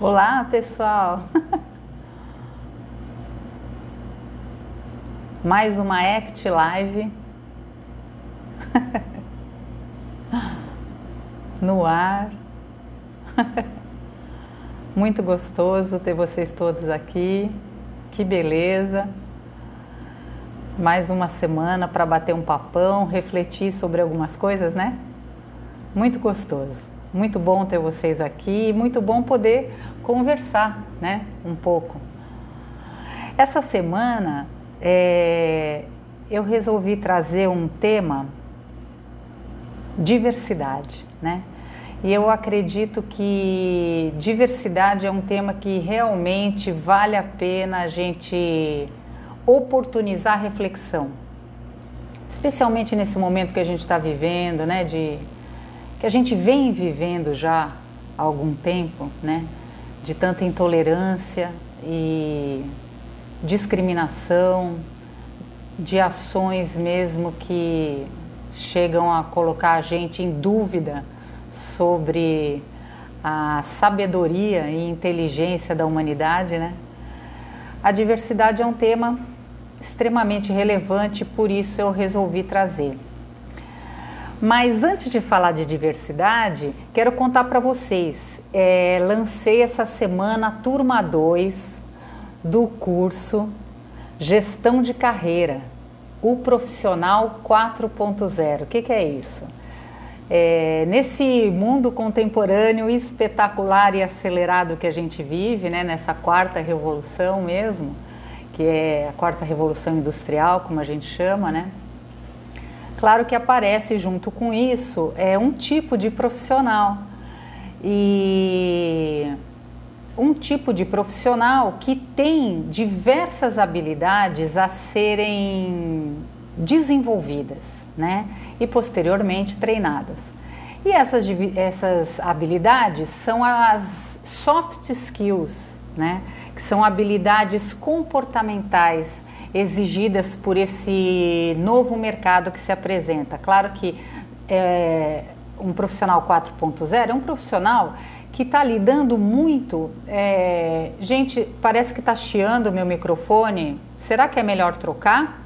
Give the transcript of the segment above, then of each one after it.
Olá, pessoal! Mais uma Act Live no ar. Muito gostoso ter vocês todos aqui. Que beleza! Mais uma semana para bater um papão, refletir sobre algumas coisas, né? Muito gostoso. Muito bom ter vocês aqui, muito bom poder conversar, né, um pouco. Essa semana eu resolvi trazer um tema, diversidade, né? E eu acredito que diversidade é um tema que realmente vale a pena a gente oportunizar a reflexão, especialmente nesse momento que a gente está vivendo, né, que a gente vem vivendo já há algum tempo, né, de tanta intolerância e discriminação, de ações mesmo que chegam a colocar a gente em dúvida sobre a sabedoria e inteligência da humanidade, né? A diversidade é um tema extremamente relevante, por isso eu resolvi trazer. Mas antes de falar de diversidade, quero contar para vocês, lancei essa semana a turma 2 do curso Gestão de Carreira, o Profissional 4.0. O que é isso? Nesse mundo contemporâneo espetacular e acelerado que a gente vive, né, nessa quarta revolução mesmo, que é a quarta revolução industrial, como a gente chama, né? Claro que aparece junto com isso um tipo de profissional, e um tipo de profissional que tem diversas habilidades a serem desenvolvidas, né? E posteriormente treinadas. E essas habilidades são as soft skills, né? Que são habilidades comportamentais exigidas por esse novo mercado que se apresenta. Claro que um profissional 4.0 é um profissional que está lidando muito... gente, parece que está chiando o meu microfone. Será que é melhor trocar?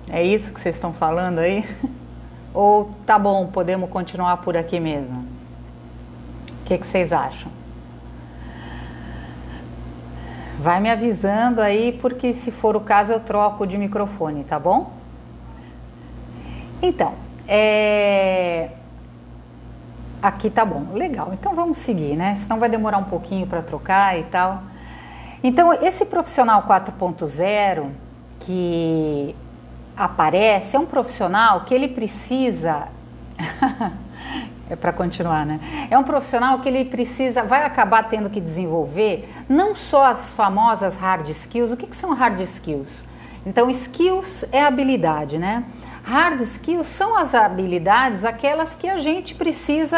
É isso que vocês estão falando aí? Ou tá bom, podemos continuar por aqui mesmo? O que vocês acham? Vai me avisando aí, porque se for o caso eu troco de microfone, tá bom? Então, aqui tá bom, legal. Então vamos seguir, né? Senão vai demorar um pouquinho para trocar e tal. Então, esse profissional 4.0 que aparece é um profissional que ele precisa... É para continuar, né? É um profissional que ele precisa, vai acabar tendo que desenvolver não só as famosas hard skills. O que são hard skills? Então, skills é habilidade, né? Hard skills são as habilidades, aquelas que a gente precisa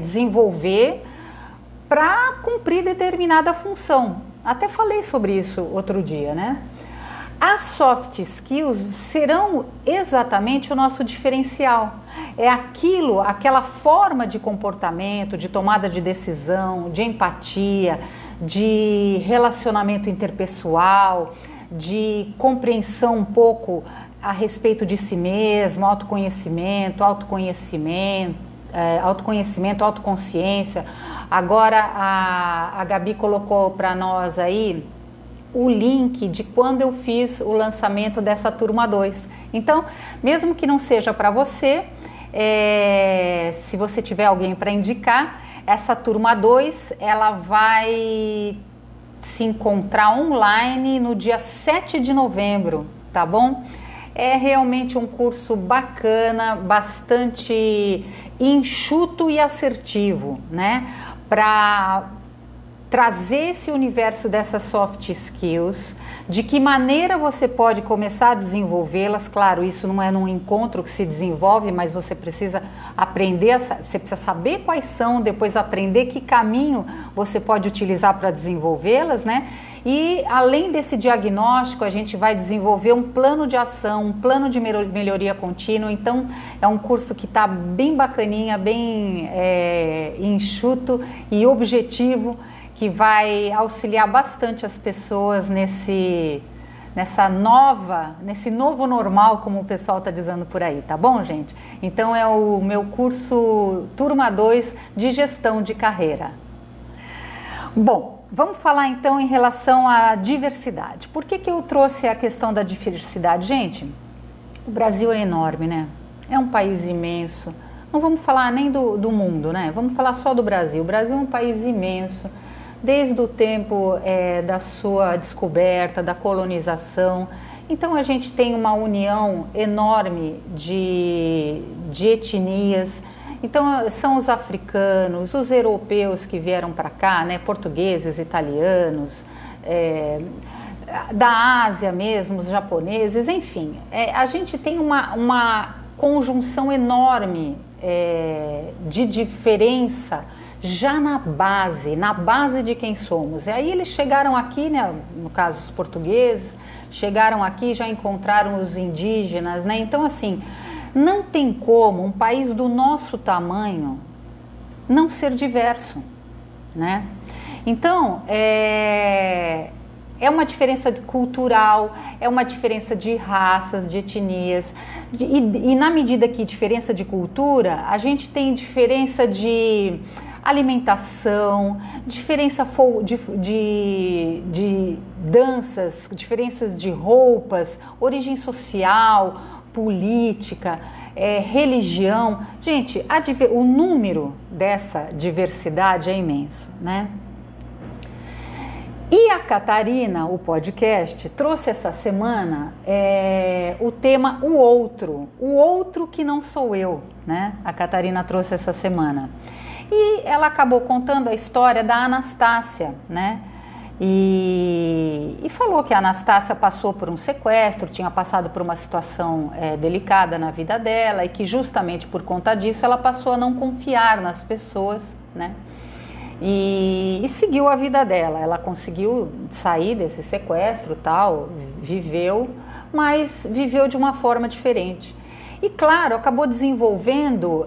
desenvolver para cumprir determinada função. Até falei sobre isso outro dia, né? As soft skills serão exatamente o nosso diferencial. É aquela forma de comportamento, de tomada de decisão, de empatia, de relacionamento interpessoal, de compreensão um pouco a respeito de si mesmo, autoconhecimento, autoconsciência. Agora a Gabi colocou para nós aí o link de quando eu fiz o lançamento dessa turma 2. Então, mesmo que não seja para você, se você tiver alguém para indicar, essa turma 2, ela vai se encontrar online no dia 7 de novembro, tá bom? É realmente um curso bacana, bastante enxuto e assertivo, né? Para trazer esse universo dessas soft skills, de que maneira você pode começar a desenvolvê-las. Claro, isso não é num encontro que se desenvolve, mas você precisa aprender, você precisa saber quais são, depois aprender que caminho você pode utilizar para desenvolvê-las, né? E além desse diagnóstico, a gente vai desenvolver um plano de ação, um plano de melhoria contínua. Então é um curso que está bem bacaninha, bem enxuto e objetivo, que vai auxiliar bastante as pessoas nesse novo normal, como o pessoal está dizendo por aí, tá bom, gente? Então é o meu curso Turma 2 de Gestão de Carreira. Bom, vamos falar então em relação à diversidade. Por que eu trouxe a questão da diversidade? Gente, o Brasil é enorme, né? É um país imenso. Não vamos falar nem do mundo, né? Vamos falar só do Brasil. O Brasil é um país imenso. Desde o tempo da sua descoberta, da colonização. Então a gente tem uma união enorme de etnias. Então são os africanos, os europeus que vieram para cá, né, portugueses, italianos, da Ásia mesmo, os japoneses, enfim. A gente tem uma conjunção enorme de diferença já na base de quem somos. E aí eles chegaram aqui, né, no caso os portugueses, chegaram aqui, já encontraram os indígenas, né? Então assim, não tem como um país do nosso tamanho não ser diverso, né? Então, é uma diferença cultural, é uma diferença de raças, de etnias, e na medida que diferença de cultura, a gente tem diferença de alimentação, diferença de danças, diferenças de roupas, origem social, política, religião. Gente, o número dessa diversidade é imenso, né? E a Catarina, o podcast, trouxe essa semana o tema o outro que não sou eu, né? A Catarina trouxe essa semana. E ela acabou contando a história da Anastácia, né? E falou que a Anastácia passou por um sequestro, tinha passado por uma situação delicada na vida dela e que justamente por conta disso ela passou a não confiar nas pessoas, né? E seguiu a vida dela. Ela conseguiu sair desse sequestro, tal, viveu, mas viveu de uma forma diferente. E claro, acabou desenvolvendo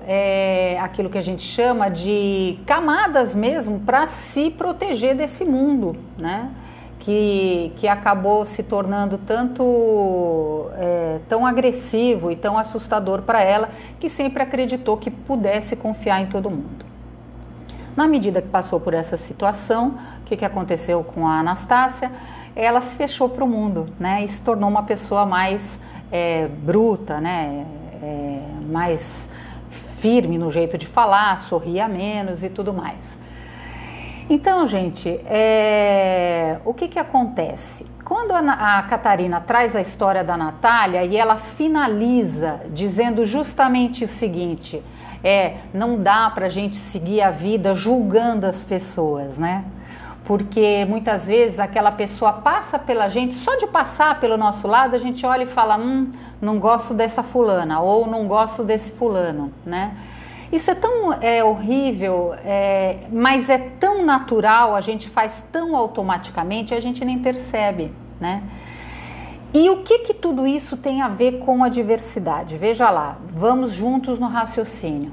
aquilo que a gente chama de camadas mesmo para se proteger desse mundo, né? Que acabou se tornando tão agressivo e tão assustador para ela, que sempre acreditou que pudesse confiar em todo mundo. Na medida que passou por essa situação, o que aconteceu com a Anastácia? Ela se fechou para o mundo, né? E se tornou uma pessoa mais bruta, né? Mais firme no jeito de falar, sorria menos e tudo mais. Então, gente, o que acontece? Quando a Catarina traz a história da Natália e ela finaliza dizendo justamente o seguinte, não dá pra gente seguir a vida julgando as pessoas, né? Porque muitas vezes aquela pessoa passa pela gente, só de passar pelo nosso lado, a gente olha e fala, não gosto dessa fulana, ou não gosto desse fulano, né? Isso é tão horrível, mas é tão natural, a gente faz tão automaticamente, a gente nem percebe, né? E o que tudo isso tem a ver com a diversidade? Veja lá, vamos juntos no raciocínio.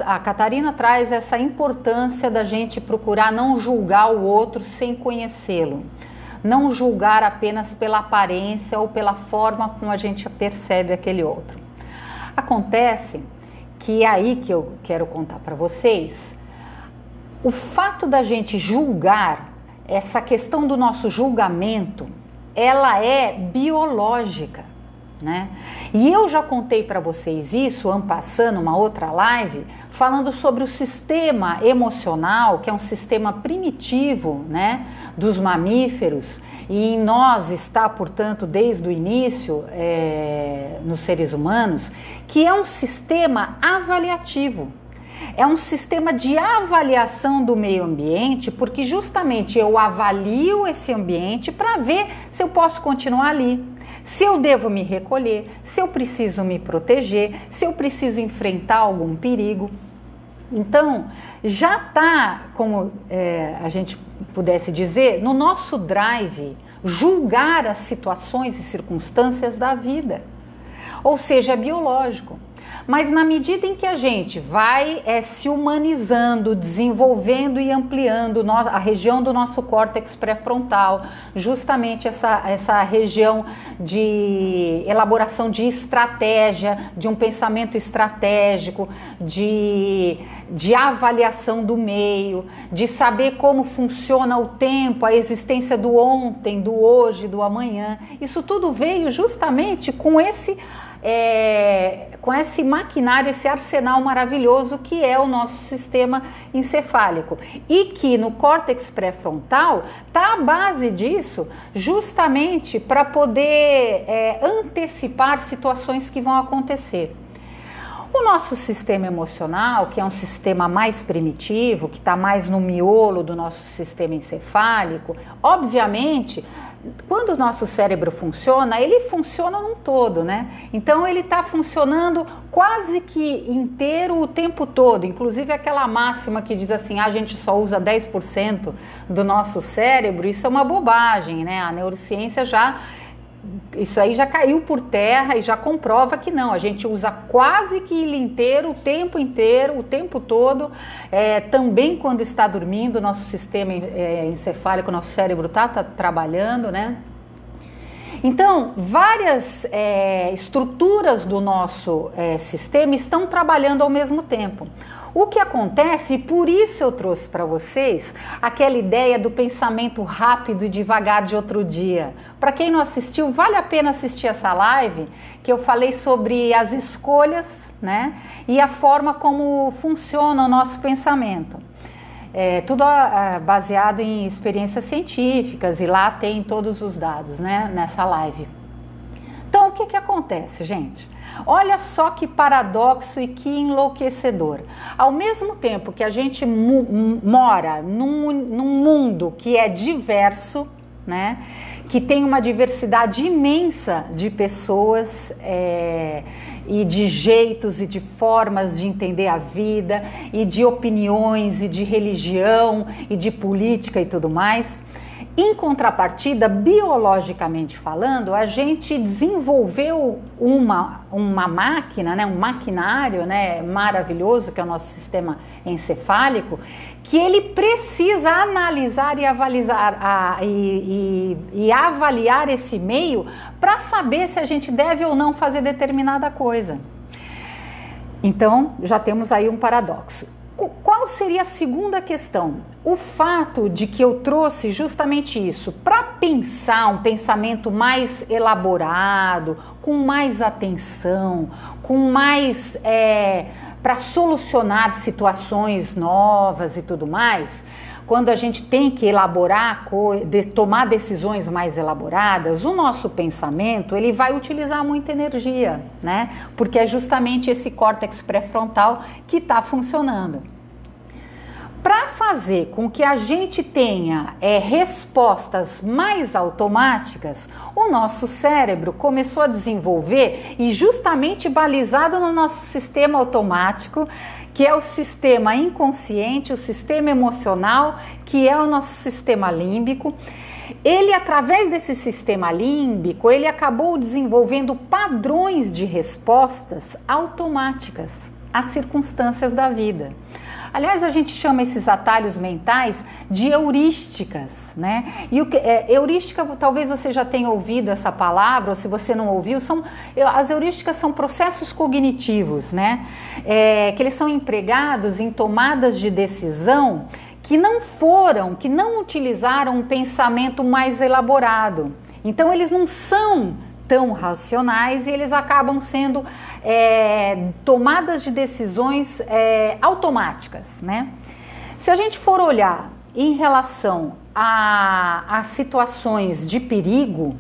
A Catarina traz essa importância da gente procurar não julgar o outro sem conhecê-lo. Não julgar apenas pela aparência ou pela forma como a gente percebe aquele outro. Acontece que é aí que eu quero contar para vocês, o fato da gente julgar, essa questão do nosso julgamento, ela é biológica, né? E eu já contei para vocês isso, passando uma outra live, falando sobre o sistema emocional, que é um sistema primitivo, né, dos mamíferos, e em nós está, portanto, desde o início, nos seres humanos, que é um sistema avaliativo. É um sistema de avaliação do meio ambiente, porque justamente eu avalio esse ambiente para ver se eu posso continuar ali, se eu devo me recolher, se eu preciso me proteger, se eu preciso enfrentar algum perigo. Então, já está, como a gente pudesse dizer, no nosso drive, julgar as situações e circunstâncias da vida. Ou seja, é biológico. Mas na medida em que a gente vai se humanizando, desenvolvendo e ampliando a região do nosso córtex pré-frontal, justamente essa região de elaboração de estratégia, de um pensamento estratégico, de avaliação do meio, de saber como funciona o tempo, a existência do ontem, do hoje, do amanhã, isso tudo veio justamente com esse maquinário, esse arsenal maravilhoso que é o nosso sistema encefálico, e que no córtex pré-frontal está a base disso, justamente para poder antecipar situações que vão acontecer. O nosso sistema emocional, que é um sistema mais primitivo, que está mais no miolo do nosso sistema encefálico, obviamente, quando o nosso cérebro funciona, ele funciona num todo, né? Então ele está funcionando quase que inteiro o tempo todo, inclusive aquela máxima que diz assim, a gente só usa 10% do nosso cérebro, isso é uma bobagem, né? A neurociência isso aí já caiu por terra e já comprova que não, a gente usa quase que ele inteiro, o tempo todo, também quando está dormindo, nosso sistema encefálico, nosso cérebro está trabalhando, né? Então, várias estruturas do nosso sistema estão trabalhando ao mesmo tempo. O que acontece, e por isso eu trouxe para vocês aquela ideia do pensamento rápido e devagar de outro dia. Para quem não assistiu, vale a pena assistir essa live, que eu falei sobre as escolhas, né? E a forma como funciona o nosso pensamento. Tudo baseado em experiências científicas, e lá tem todos os dados, né, nessa live. Então, o que acontece, gente? Olha só que paradoxo e que enlouquecedor. Ao mesmo tempo que a gente mora num mundo que é diverso, né, que tem uma diversidade imensa de pessoas e de jeitos e de formas de entender a vida, e de opiniões, e de religião, e de política e tudo mais. Em contrapartida, biologicamente falando, a gente desenvolveu uma máquina, né, um maquinário, né, maravilhoso, que é o nosso sistema encefálico, que ele precisa analisar e avaliar esse meio para saber se a gente deve ou não fazer determinada coisa. Então, já temos aí um paradoxo. Qual seria a segunda questão? O fato de que eu trouxe justamente isso, para pensar um pensamento mais elaborado, com mais atenção, com mais para solucionar situações novas e tudo mais. Quando a gente tem que elaborar, tomar decisões mais elaboradas, o nosso pensamento ele vai utilizar muita energia, né? Porque é justamente esse córtex pré-frontal que está funcionando. Para fazer com que a gente tenha respostas mais automáticas, o nosso cérebro começou a desenvolver, e justamente balizado no nosso sistema automático, que é o sistema inconsciente, o sistema emocional, que é o nosso sistema límbico. Ele, através desse sistema límbico, ele acabou desenvolvendo padrões de respostas automáticas às circunstâncias da vida. Aliás, a gente chama esses atalhos mentais de heurísticas, né? E heurística, talvez você já tenha ouvido essa palavra, ou se você não ouviu, as heurísticas são processos cognitivos, né? Que eles são empregados em tomadas de decisão que não utilizaram um pensamento mais elaborado. Então, eles não são tão racionais e eles acabam sendo tomadas de decisões automáticas, né? Se a gente for olhar em relação a situações de perigo,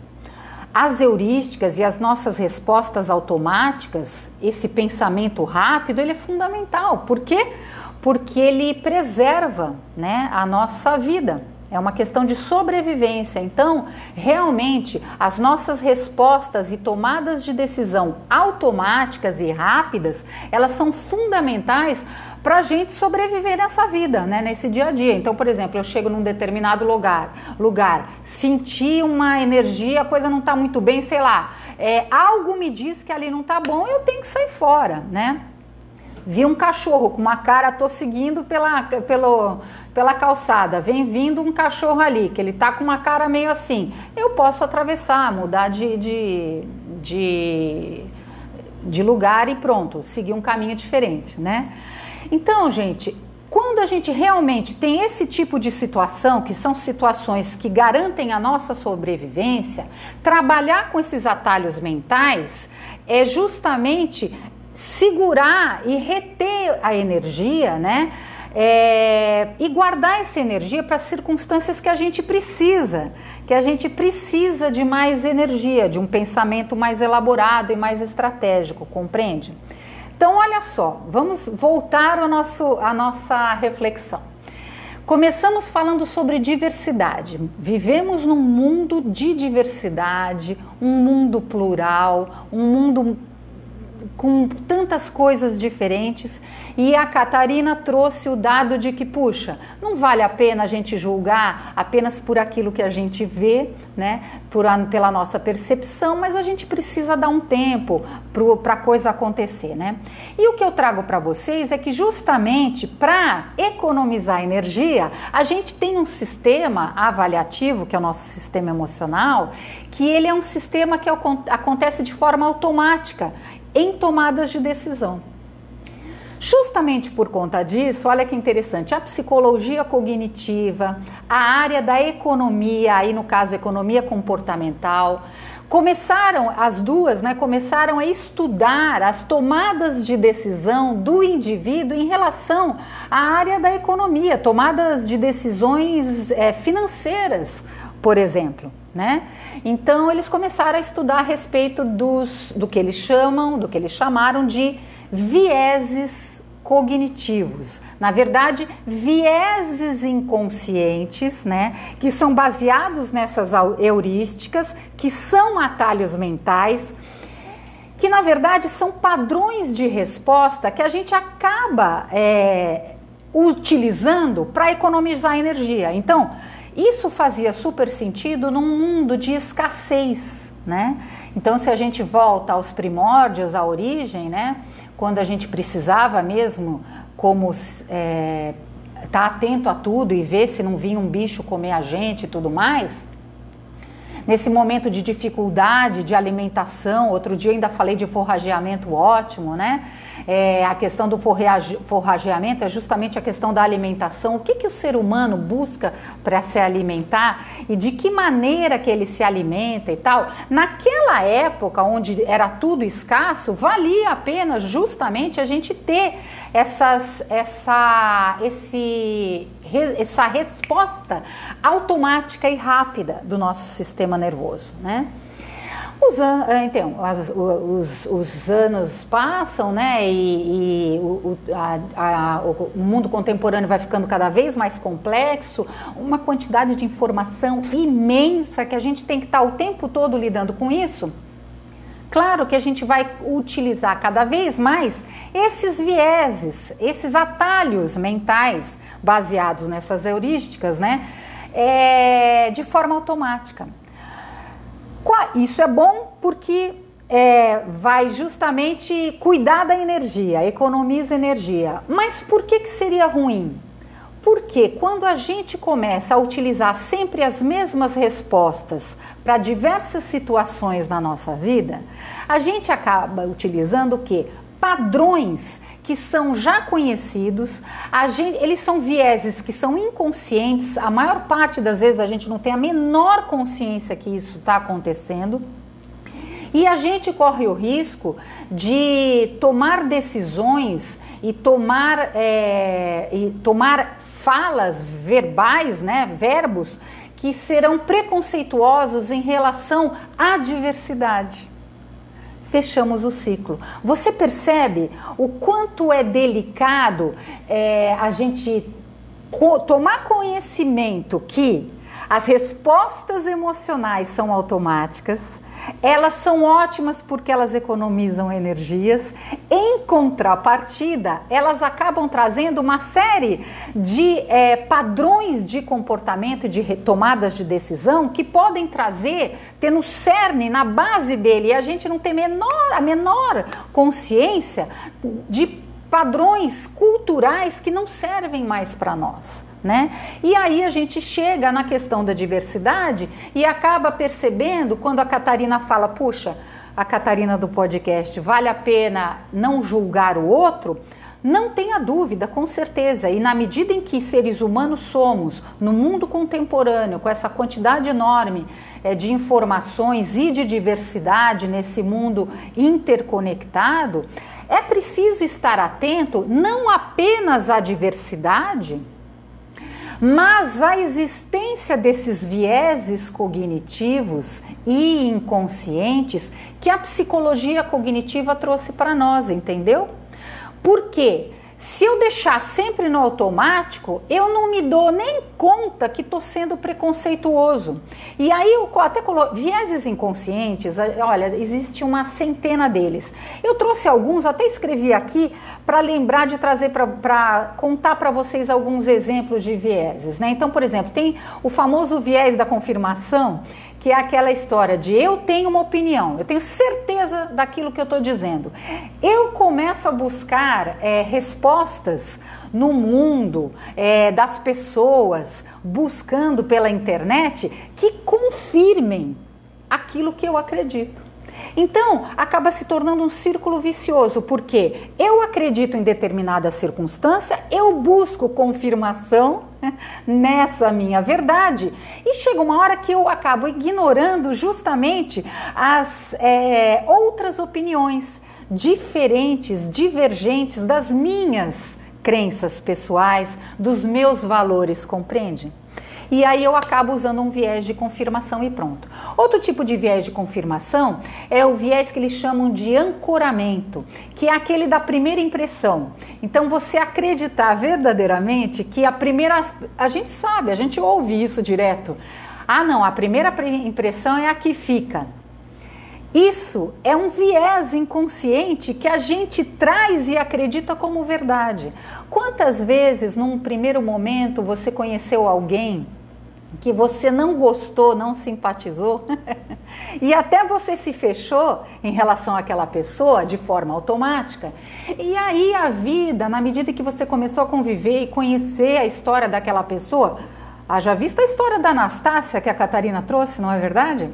as heurísticas e as nossas respostas automáticas, esse pensamento rápido, ele é fundamental. Por quê? Porque ele preserva, né, a nossa vida. é uma questão de sobrevivência. Então, realmente, as nossas respostas e tomadas de decisão automáticas e rápidas, elas são fundamentais para a gente sobreviver nessa vida, né, nesse dia a dia. Então, por exemplo, eu chego num determinado lugar, senti uma energia, a coisa não está muito bem, sei lá, algo me diz que ali não está bom, eu tenho que sair fora, né? Vi um cachorro com uma cara, tô seguindo pela calçada, vem vindo um cachorro ali, que ele tá com uma cara meio assim, eu posso atravessar, mudar de lugar e pronto, seguir um caminho diferente, né? Então, gente, quando a gente realmente tem esse tipo de situação, que são situações que garantem a nossa sobrevivência, trabalhar com esses atalhos mentais é justamente segurar e reter a energia, né? E guardar essa energia para as circunstâncias que a gente precisa de mais energia, de um pensamento mais elaborado e mais estratégico, compreende? Então, olha só, vamos voltar à nossa reflexão. Começamos falando sobre diversidade. Vivemos num mundo de diversidade, um mundo plural, um mundo com tantas coisas diferentes, e a Catarina trouxe o dado de que, puxa, não vale a pena a gente julgar apenas por aquilo que a gente vê, né, pela nossa percepção, mas a gente precisa dar um tempo para a coisa acontecer, né? E o que eu trago para vocês é que justamente para economizar energia, a gente tem um sistema avaliativo, que é o nosso sistema emocional, que ele é um sistema que acontece de forma automática em tomadas de decisão. Justamente por conta disso, olha que interessante, a psicologia cognitiva, a área da economia, aí no caso economia comportamental, as duas começaram a estudar as tomadas de decisão do indivíduo em relação à área da economia, tomadas de decisões financeiras, por exemplo, né? Então eles começaram a estudar a respeito do que eles chamaram de vieses cognitivos. Na verdade, vieses inconscientes, né, que são baseados nessas heurísticas, que são atalhos mentais, que na verdade são padrões de resposta que a gente acaba utilizando para economizar energia. Então, isso fazia super sentido num mundo de escassez, né? Então, se a gente volta aos primórdios, à origem, né? Quando a gente precisava mesmo, como estar atento a tudo e ver se não vinha um bicho comer a gente e tudo mais, nesse momento de dificuldade de alimentação, outro dia eu ainda falei de forrageamento ótimo, né? A questão do forrageamento é justamente a questão da alimentação. O que o ser humano busca para se alimentar e de que maneira que ele se alimenta e tal. Naquela época, onde era tudo escasso, valia a pena justamente a gente ter essa resposta automática e rápida do nosso sistema nervoso, né? Os anos passam, né, e o mundo contemporâneo vai ficando cada vez mais complexo, uma quantidade de informação imensa que a gente tem que estar o tempo todo lidando com isso. Claro que a gente vai utilizar cada vez mais esses vieses, esses atalhos mentais baseados nessas heurísticas, né, de forma automática. Isso é bom porque vai justamente cuidar da energia, economiza energia. Mas por que seria ruim? Porque quando a gente começa a utilizar sempre as mesmas respostas para diversas situações na nossa vida, a gente acaba utilizando o quê? Padrões que são já conhecidos, eles são vieses que são inconscientes, a maior parte das vezes a gente não tem a menor consciência que isso está acontecendo, e a gente corre o risco de tomar decisões e tomar falas verbais, né, verbos, que serão preconceituosos em relação à diversidade. Fechamos o ciclo. Você percebe o quanto é delicado a gente tomar conhecimento que as respostas emocionais são automáticas, elas são ótimas porque elas economizam energias. Em contrapartida, elas acabam trazendo uma série de padrões de comportamento e de tomadas de decisão que podem ter no cerne, na base dele, e a gente não tem a menor consciência de padrões culturais que não servem mais para nós. Né? E aí a gente chega na questão da diversidade e acaba percebendo quando a Catarina fala, puxa, a Catarina do podcast, vale a pena não julgar o outro? Não tenha dúvida, com certeza, e na medida em que seres humanos somos, no mundo contemporâneo, com essa quantidade enorme de informações e de diversidade nesse mundo interconectado, é preciso estar atento não apenas à diversidade, mas a existência desses vieses cognitivos e inconscientes que a psicologia cognitiva trouxe para nós, entendeu? Porque se eu deixar sempre no automático, eu não me dou nem conta que estou sendo preconceituoso. E aí eu até coloco vieses inconscientes, olha, existe uma centena deles. Eu trouxe alguns, até escrevi aqui para lembrar de trazer, para contar para vocês alguns exemplos de vieses, né? Então, por exemplo, tem o famoso viés da confirmação, que é aquela história de eu tenho uma opinião, eu tenho certeza daquilo que eu estou dizendo. Eu começo a buscar respostas no mundo, das pessoas, buscando pela internet, que confirmem aquilo que eu acredito. Então, acaba se tornando um círculo vicioso, porque eu acredito em determinada circunstância, eu busco confirmação nessa minha verdade e chega uma hora que eu acabo ignorando justamente as outras opiniões diferentes, divergentes das minhas crenças pessoais, dos meus valores, compreende? E aí eu acabo usando um viés de confirmação e pronto. Outro tipo de viés de confirmação é o viés que eles chamam de ancoramento, que é aquele da primeira impressão. Então você acreditar verdadeiramente que a gente sabe, a gente ouve isso direto. Ah não, a primeira impressão é a que fica. Isso é um viés inconsciente que a gente traz e acredita como verdade. Quantas vezes, num primeiro momento, você conheceu alguém que você não gostou, não simpatizou, e até você se fechou em relação àquela pessoa de forma automática? E aí a vida, na medida que você começou a conviver e conhecer a história daquela pessoa, haja vista a história da Anastácia que a Catarina trouxe, não é verdade?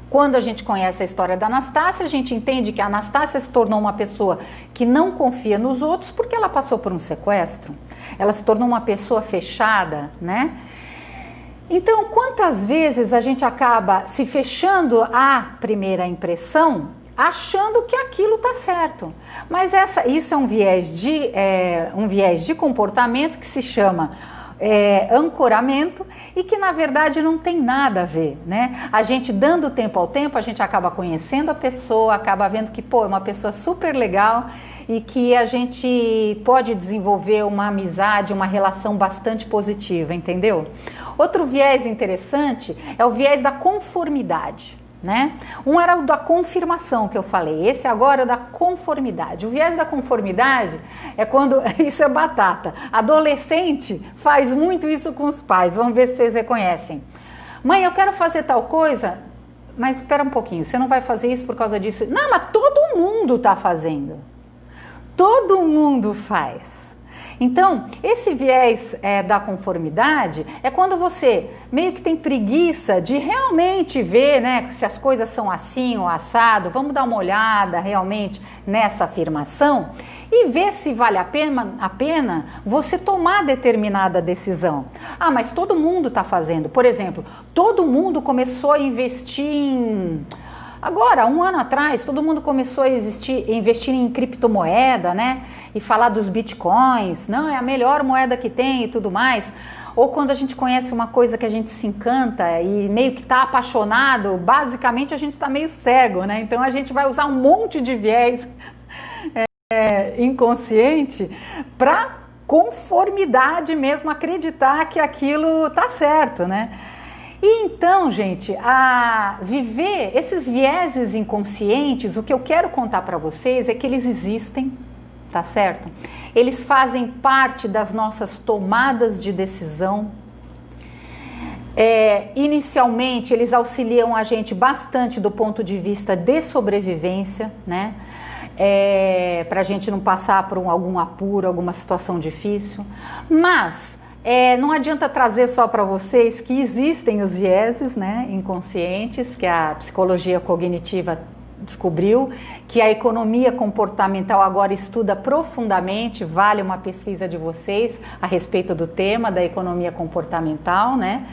Quando a gente conhece a história da Anastácia, a gente entende que a Anastácia se tornou uma pessoa que não confia nos outros porque ela passou por um sequestro. Ela se tornou uma pessoa fechada, né? Então, quantas vezes a gente acaba se fechando à primeira impressão, achando que aquilo está certo? Mas isso é um viés de comportamento que se chama ancoramento e que na verdade não tem nada a ver, né? A gente dando tempo ao tempo, a gente acaba conhecendo a pessoa, acaba vendo que é uma pessoa super legal e que a gente pode desenvolver uma amizade, uma relação bastante positiva, entendeu? Outro viés interessante é o viés da conformidade, né? Um era o da confirmação que eu falei, esse agora é o da conformidade. O viés da conformidade é quando, isso é batata, adolescente faz muito isso com os pais, vamos ver se vocês reconhecem. Mãe, eu quero fazer tal coisa, mas espera um pouquinho, você não vai fazer isso por causa disso? Não, mas todo mundo está fazendo, todo mundo faz. Então, esse viés da conformidade é quando você meio que tem preguiça de realmente ver, né, se as coisas são assim ou assado, vamos dar uma olhada realmente nessa afirmação e ver se vale a pena você tomar determinada decisão. Ah, mas todo mundo está fazendo. Por exemplo, todo mundo começou a investir em... Agora, um ano atrás, todo mundo começou a investir em criptomoeda, né? E falar dos bitcoins, não, é a melhor moeda que tem e tudo mais. Ou quando a gente conhece uma coisa que a gente se encanta e meio que está apaixonado, basicamente a gente está meio cego, né? Então a gente vai usar um monte de viés inconsciente para conformidade mesmo, acreditar que aquilo tá certo, né? E então, gente, a viver esses vieses inconscientes, o que eu quero contar para vocês é que eles existem, tá certo? Eles fazem parte das nossas tomadas de decisão. Inicialmente, eles auxiliam a gente bastante do ponto de vista de sobrevivência, né? Para a gente não passar por algum apuro, alguma situação difícil. Mas não adianta trazer só para vocês que existem os vieses, né, inconscientes, que a psicologia cognitiva descobriu, que a economia comportamental agora estuda profundamente, vale uma pesquisa de vocês a respeito do tema da economia comportamental, né?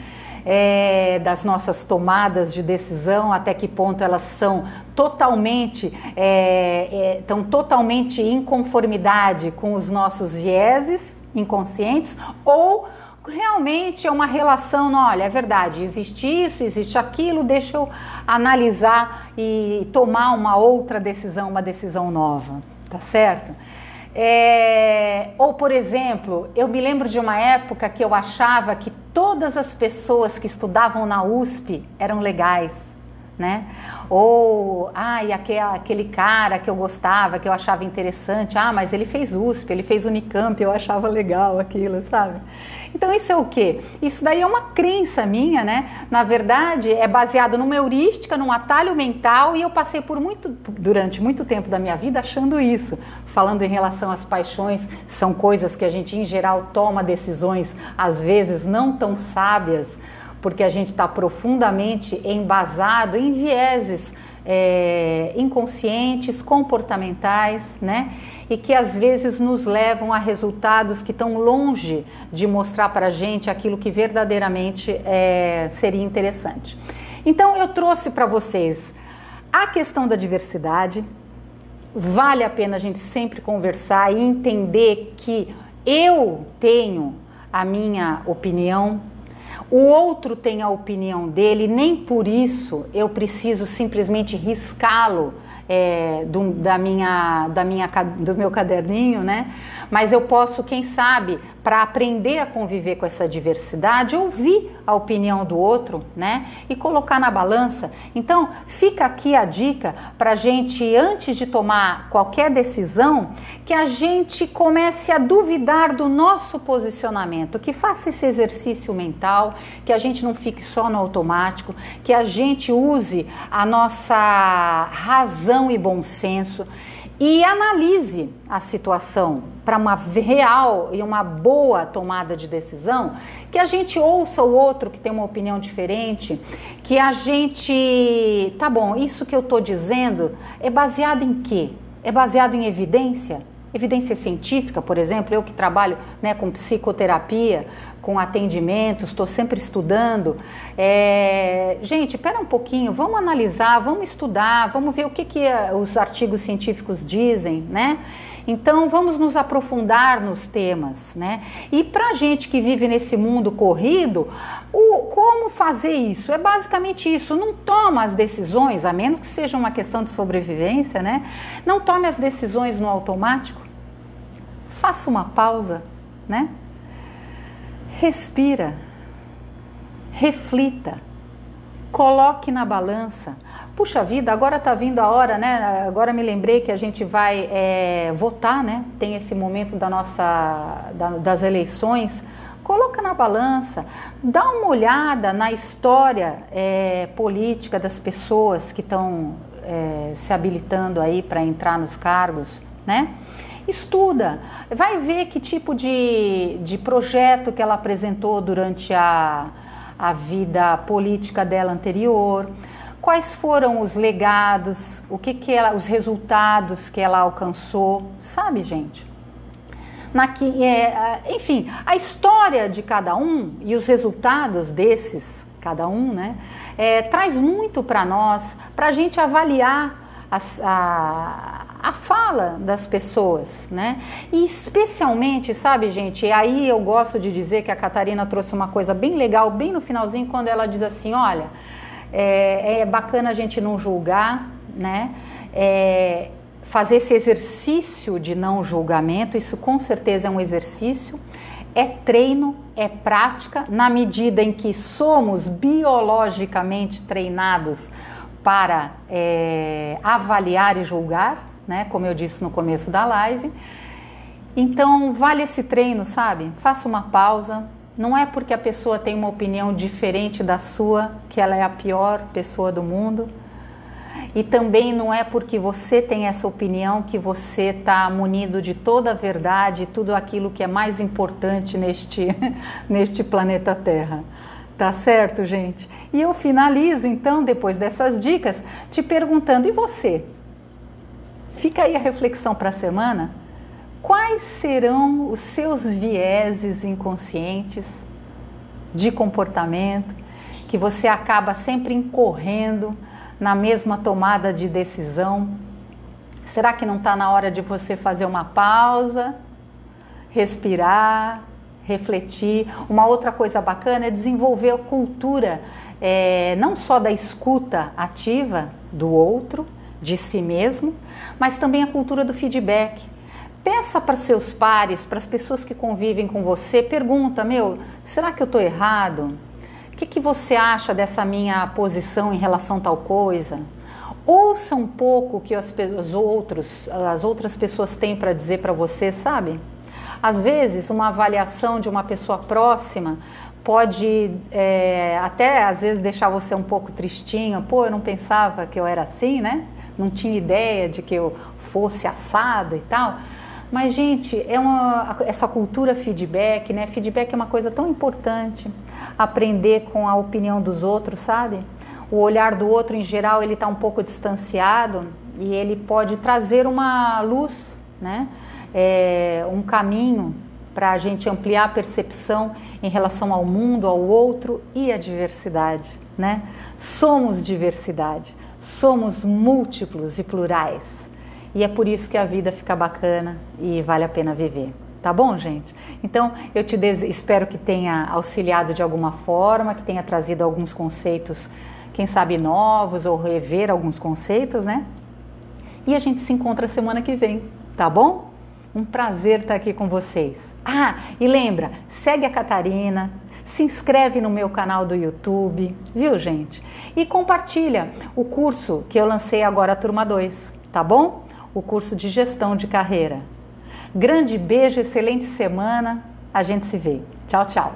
Das nossas tomadas de decisão, até que ponto elas são totalmente, estão totalmente em conformidade com os nossos vieses inconscientes, ou realmente é uma relação, não, olha, é verdade, existe isso, existe aquilo, deixa eu analisar e tomar uma outra decisão, uma decisão nova, tá certo? Ou, por exemplo, eu me lembro de uma época que eu achava que todas as pessoas que estudavam na USP eram legais, né? Ou, aquele cara que eu gostava, que eu achava interessante, mas ele fez USP, ele fez Unicamp, eu achava legal aquilo, sabe? Então isso é o quê? Isso daí é uma crença minha, né? Na verdade, é baseado numa heurística, num atalho mental, e eu passei durante muito tempo da minha vida achando isso. Falando em relação às paixões, são coisas que a gente, em geral, toma decisões, às vezes, não tão sábias, porque a gente está profundamente embasado em vieses inconscientes, comportamentais, né? E que às vezes nos levam a resultados que estão longe de mostrar para a gente aquilo que verdadeiramente seria interessante. Então eu trouxe para vocês a questão da diversidade. Vale a pena a gente sempre conversar e entender que eu tenho a minha opinião, o outro tem a opinião dele, nem por isso eu preciso simplesmente riscá-lo do meu caderninho, né? Mas eu posso, quem sabe, para aprender a conviver com essa diversidade, ouvir a opinião do outro, né? E colocar na balança. Então, fica aqui a dica para a gente, antes de tomar qualquer decisão, que a gente comece a duvidar do nosso posicionamento, que faça esse exercício mental, que a gente não fique só no automático, que a gente use a nossa razão e bom senso e analise a situação para uma real e uma boa tomada de decisão, que a gente ouça o outro que tem uma opinião diferente, que a gente, tá bom, isso que eu estou dizendo é baseado em quê? É baseado em evidência? Evidência científica, por exemplo, eu que trabalho, né, com psicoterapia, com atendimentos, estou sempre estudando. Gente, espera um pouquinho, vamos analisar, vamos estudar, vamos ver o que os artigos científicos dizem, né? Então, vamos nos aprofundar nos temas, né? E para a gente que vive nesse mundo corrido, como fazer isso? É basicamente isso, não toma as decisões, a menos que seja uma questão de sobrevivência, né? Não tome as decisões no automático, faça uma pausa, né? Respira, reflita, coloque na balança. Puxa vida, agora está vindo a hora, né? Agora me lembrei que a gente vai votar, né? Tem esse momento das eleições. Coloca na balança, dá uma olhada na história política das pessoas que estão se habilitando aí para entrar nos cargos, né? Estuda, vai ver que tipo de projeto que ela apresentou durante a vida política dela anterior, quais foram os legados, os resultados que ela alcançou, sabe, gente? Enfim, a história de cada um e os resultados desses, cada um, né, traz muito para nós, para a gente avaliar a fala das pessoas, né? E especialmente, sabe, gente, aí eu gosto de dizer que a Catarina trouxe uma coisa bem legal, bem no finalzinho, quando ela diz assim, olha, é bacana a gente não julgar, né? fazer esse exercício de não julgamento, isso com certeza é um exercício, é treino, é prática, na medida em que somos biologicamente treinados para avaliar e julgar, né? Como eu disse no começo da live. Então, vale esse treino, sabe? Faça uma pausa. Não é porque a pessoa tem uma opinião diferente da sua que ela é a pior pessoa do mundo. E também não é porque você tem essa opinião que você está munido de toda a verdade, tudo aquilo que é mais importante neste planeta Terra. Tá certo, gente? E eu finalizo, então, depois dessas dicas, te perguntando, e você? Fica aí a reflexão para a semana. Quais serão os seus vieses inconscientes de comportamento que você acaba sempre incorrendo na mesma tomada de decisão? Será que não está na hora de você fazer uma pausa, respirar, refletir? Uma outra coisa bacana é desenvolver a cultura, não só da escuta ativa do outro, de si mesmo, mas também a cultura do feedback. Peça para seus pares, para as pessoas que convivem com você, pergunta, será que eu estou errado? O que você acha dessa minha posição em relação a tal coisa? Ouça um pouco o que as outras pessoas têm para dizer para você, sabe? Às vezes, uma avaliação de uma pessoa próxima pode até, às vezes, deixar você um pouco tristinho. Pô, eu não pensava que eu era assim, né? Não tinha ideia de que eu fosse assada e tal. Mas, gente, essa cultura feedback, né? Feedback é uma coisa tão importante. Aprender com a opinião dos outros, sabe? O olhar do outro, em geral, ele está um pouco distanciado e ele pode trazer uma luz, né? Um caminho para a gente ampliar a percepção em relação ao mundo, ao outro e à diversidade, né? Somos diversidade, somos múltiplos e plurais. E é por isso que a vida fica bacana e vale a pena viver. Tá bom, gente? Então, eu espero que tenha auxiliado de alguma forma, que tenha trazido alguns conceitos, quem sabe novos, ou rever alguns conceitos, né? E a gente se encontra semana que vem, tá bom? Um prazer estar aqui com vocês. E lembra, segue a Catarina, se inscreve no meu canal do YouTube, viu, gente? E compartilha o curso que eu lancei agora, a turma 2, tá bom? O curso de gestão de carreira. Grande beijo, excelente semana, a gente se vê. Tchau, tchau.